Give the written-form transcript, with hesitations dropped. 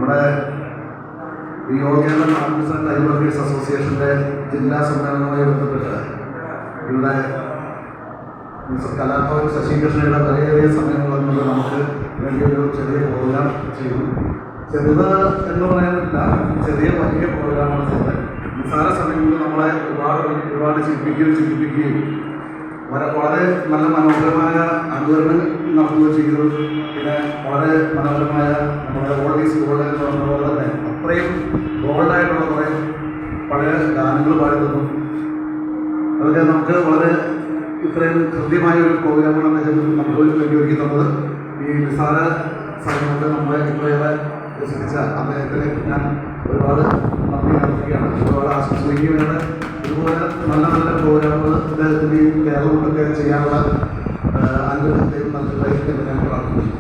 നമ്മുടെ Yogendra artist and time workers അസോസിയേഷൻ്റെ ജില്ലാ സമ്മേളനവുമായി ബന്ധപ്പെട്ട് ഇവിടെ കലാഭവൻ ശശികൃഷ്ണയുടെ വളരെയേറിയ സമയങ്ങൾ വന്നത് നമുക്ക് വേണ്ടിയൊരു ചെറിയ പ്രോഗ്രാം ചെയ്തു. ചെറുത് എന്ന് പറയാൻ പറ്റില്ല, ചെറിയ വലിയ പ്രോഗ്രാമാണ് ചെയ്തത്. നിസ്സാര സമയങ്ങളിൽ നമ്മളെ ഒരുപാട് ചിന്തിപ്പിക്കുകയും വളരെ നല്ല മനോഹരമായ അനുകരണം നടത്തുകയും ചെയ്തു. പിന്നെ വളരെ മനോഹരമായ നമ്മുടെ ഓൾഡ് ഈസ് ഗോൾഡ് എന്ന് പറഞ്ഞ പോലെ തന്നെ അത്രയും ഗോൾഡായിട്ടുള്ള കുറേ പഴയ ഗാനങ്ങൾ പാടി തന്നു. അതൊക്കെ നമുക്ക് വളരെ ഇത്രയും കൃത്യമായ ഒരു പ്രോഗ്രാമാണ് നമുക്ക് വേണ്ടി ഒരുക്കി തന്നത്. ഈ നിസ്സാര സമയം കൊണ്ട് നമ്മളെ ഇത്രയേറെ രസിപ്പിച്ച അദ്ദേഹത്തിന് ഞാൻ ഒരുപാട് നന്ദി അറിയിക്കുകയാണ്. ഒരുപാട് ആശംസിക്കുകയാണ്. ഇതുപോലെ നല്ല നല്ല പ്രോഗ്രാമുകൾ അദ്ദേഹത്തിൻ്റെയും കേരളത്തിലൊക്കെ ചെയ്യാനുള്ള അനുഗ്രഹത്തെയും നൽകുന്നതായിട്ട് ഞാൻ പ്രാർത്ഥിക്കുന്നു.